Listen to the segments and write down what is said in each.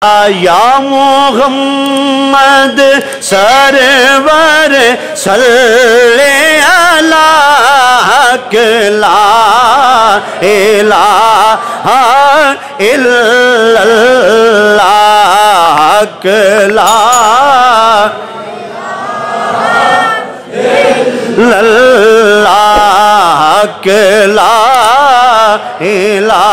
یا محمد سرور صلی اللہ لا الہ الا اللہ لا اللہ لا الہ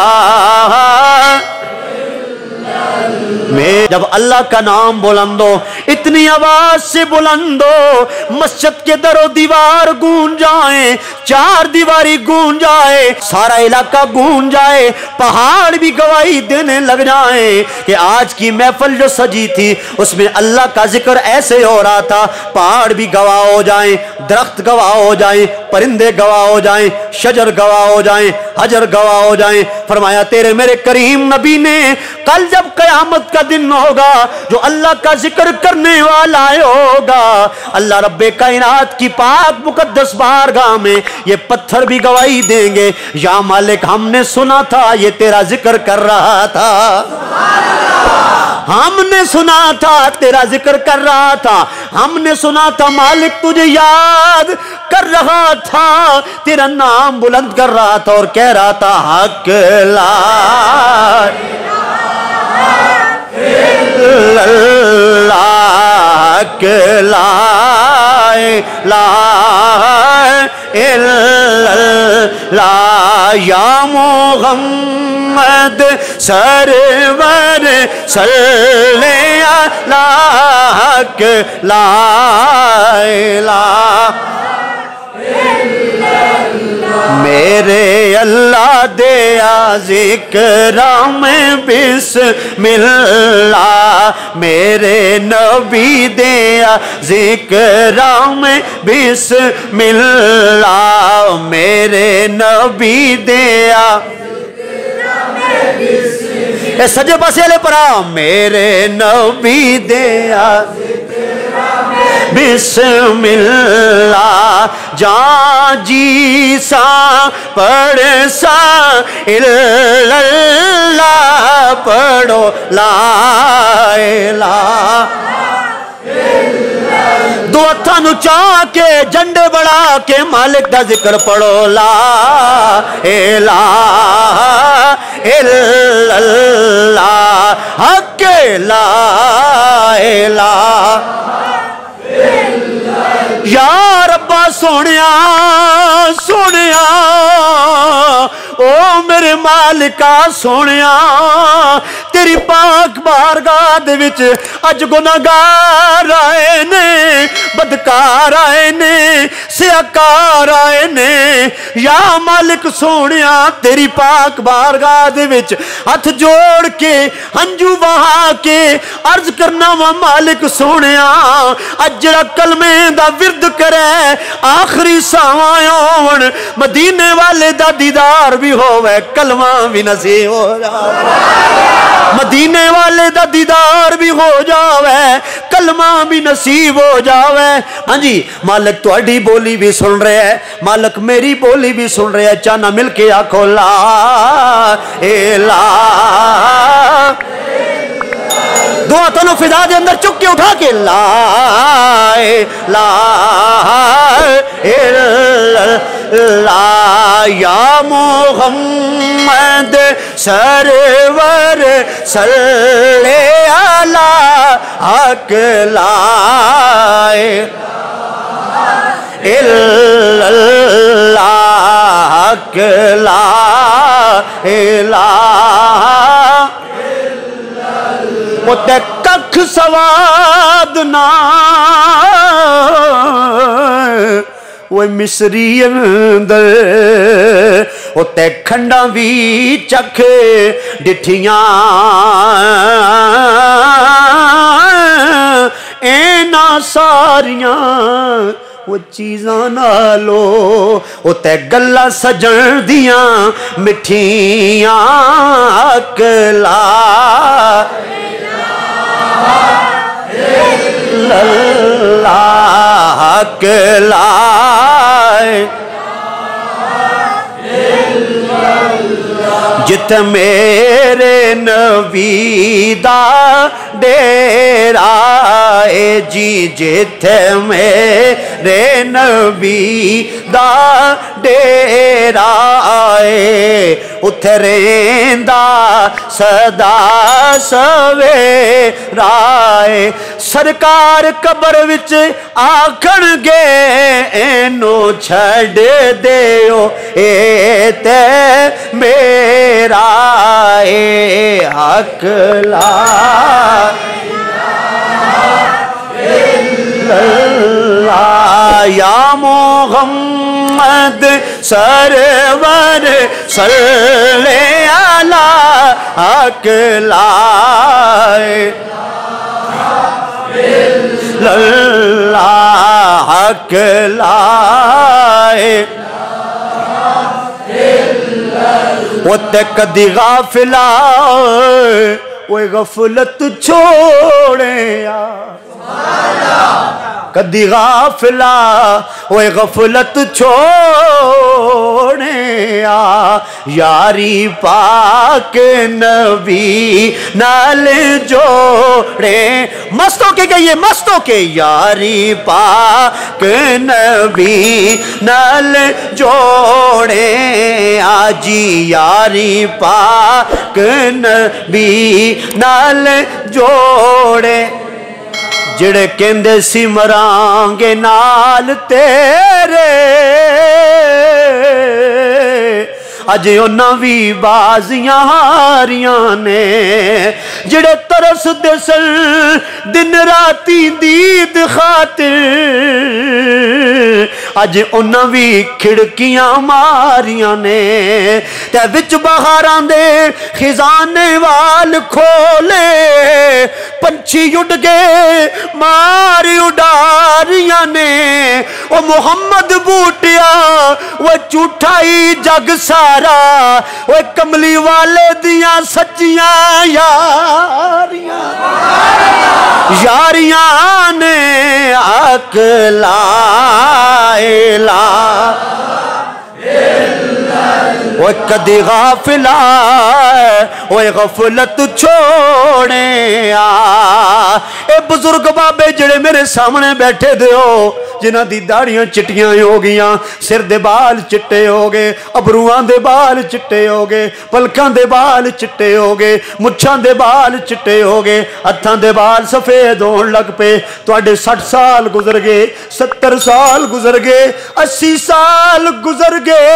میں جب اللہ کا نام بلندو اتنی آواز سے بلندو مسجد کے در و دیوار گونج جائیں، چار دیواری گونج جائے، سارا علاقہ گونج جائے، پہاڑ بھی گواہی دینے لگ جائیں کہ آج کی محفل جو سجی تھی اس میں اللہ کا ذکر ایسے ہو رہا تھا، پہاڑ بھی گواہ ہو جائیں، درخت گواہ ہو جائیں، پرندے گواہ ہو جائیں، شجر گواہ ہو جائیں، حجر گواہ ہو جائیں۔ فرمایا تیرے میرے کریم نبی نے کل جب قیامت کا دن ہوگا جو اللہ کا ذکر کرنے والا ہوگا، اللہ رب کائنات کی پاک مقدس بارگاہ میں یہ پتھر بھی گواہی دیں گے، یا مالک ہم نے سنا تھا یہ تیرا ذکر کر رہا تھا، ہم نے سنا تھا تیرا ذکر کر رہا تھا، ہم نے سنا تھا مالک تجھے یاد کر رہا تھا، تیرا نام بلند کر رہا تھا اور کہہ رہا تھا حق لا اللہ لا الہ الا اللہ یا محمد سرور صلی اللہ لا الہ میرے اللہ دیا ذکر میں بسم اللہ، میرے نبی دیا ذکر میں بسم اللہ، میرے نبی دیا اے سجے پاسے لے پڑا، میرے نبی دیا بسم اللہ جان جی سا پڑھ سا اللہ پڑھو لا الہ دو ہتھاں نو چاہ کے جھنڈے بڑھا کے مالک دا ذکر پڑھو لا الہ الا اللہ حق لا الہ یا ربا سونیا سونیا او میرے مالکا سونیا تیری پاک بارگاہ دے وچ اج گناہگار آئے نے، بدکار آئے نے، سیاکار آئے نے، یا مالک سونیا تیری پاک بارگاہ دے وچ ہاتھ جوڑ کے ہنجو بہا کے عرض کرنا وا مالک سونیا اج جڑا کلمے دا ورد کرے آخری ساواں ہون مدینے والے دا دیدار بھی ہووے کلمہ بھی نصیب ہو جاوے، مدینے والے دا دیدار بھی ہو جاوے کلمہ بھی نصیب ہو جاوے۔ ہاں جی مالک تہاڈی بولی بھی سن رہے ہے، مالک میری بولی بھی سن رہے ہے، چانا مل کے آکھو لا الہ دو ہاتھوں فضا دے اندر چک کے اٹھا کے لا الہ الا اللہ یا محمد سرور صلی اللہ حق لا الہ الا اللہ حق لا الہ وہ تے ککھ سواد نہ وہ مصری اندر وہ تے کھنڈا بھی چکھ ڈٹھیاں اینا ساریاں وہ چیزاں نالو وہ تے گلہ سجن دیاں مٹھیاں اکلا اللہ اکلا جت میرے نبی دا डेरा है जी जिथे मेरे नबी दा डेरा है उथे रेंदा सदा सवेरा है सरकार कबर विच आखणगे एनू छड़ देओ ए ते मेरा ए हक ला या मोहम्मद सरवर सल्ले अला हक ला हक लाए वो ते कदी गाफिला वो गफलत छोड़े कदी गाफिला वो गफलत छोड़े यारी पाक नबी नाल जोड़े मस्तों के गई मस्तों के यारी पाक नबी नाल जोड़े आजी यारी पाक नबी नाल जोड़े जिड़े कहंदे सी मरांगे नाल तेरे अज उन्हां भी बाजियां हारियां ने जिड़े तरस दे सन दिन राती दीद खातिर अज उन्हां भी खिड़कियां मारियां ने ते विच बहारां दे खिजाने वाल खोले पंछी उड़ गए मार उडारियां ने ओ मुहम्मद बूटिया वो झूठाई जग सारा वो कमली वाले दियां सच्चियां यारियां यारियां ने अकला वो कदी गाफिला वो गफलत छोड़े ए बुजुर्ग बाबे जिहड़े मेरे सामने बैठे दे हो जिन्हां दी दाढ़ियां चिट्टियां हो गईयां सिर दे बाल चिट्टे हो गए अबरूआं दे बाल चिट्टे हो गए पलकां दे बाल चिट्टे हो गए मुच्छां दे बाल चिट्टे हो गए हत्थां दे बाल सफेद होण लग पे तुहाडे 60 साल गुजर गए 70 साल गुजर गए 80 साल गुजर गए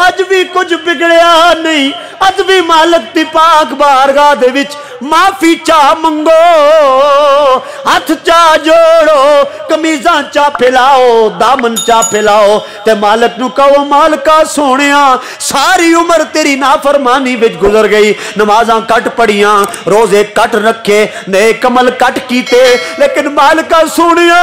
अज भी कुछ बिगड़िया नहीं अज भी मालक दी पाक बारगाह दे विच माफी चा मंगो हथ चा जोड़ो कमीजा चा फैलाओ दामन चा फैलाओ ते मालक नू कहो मालका सोनिया सारी उम्र तेरी नाफरमानी विच गुजर गई नमाज़ां कट पढ़ियां रोजे कट रखे नेक अमल कट कीते लेकिन मालका सोनिया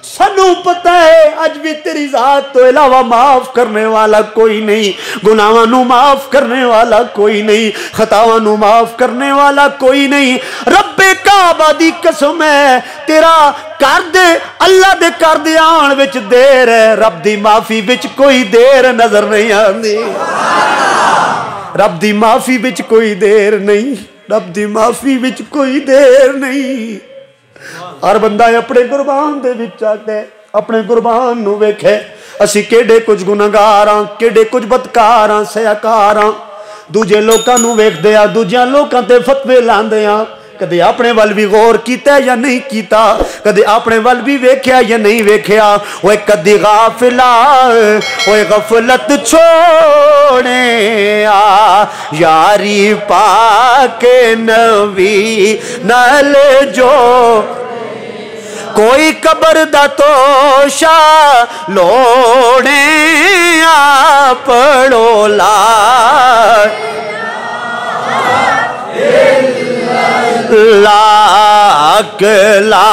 सानू पता है अज भी तेरी जात तो इलावा माफ करने वाला कोई नहीं गुनाहां नू माफ करने वाला कोई नहीं खतावां नू माफ करने वाला कोई नहीं रब्बे काबा दी कसम है तेरा कर दे अल्लाह दे कर दे आण विच देर है रब दी माफी विच कोई देर नजर नहीं आंदी रब दी माफी विच कोई देर नहीं रब दी माफी विच कोई देर नहीं हर बंदा अपने कुर्बान दे विच आके अपने कुर्बान नू वेखे असी केडे कुछ गुनाहगार हां केडे कुछ बदकार हां सयाकार हां दूजे लोकां नू वेखदे आ दूजियां लोकां ते फतवे लांदे आ कदे अपने वल भी गौर कीता या नहीं कीता कदे अपने वल भी वेख्या या नहीं वेख्या ओए कदी गाफिला ओए गफलत छोड़े यारी पाक नबी नाल जो कोई कबर दा तोशा लोड़े पड़ो ला लाक ला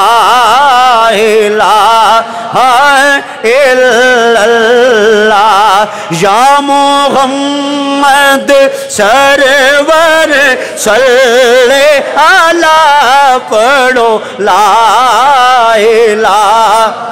या मोहम्मद सरवर सल्ले अला पढ़ो ला इलाहा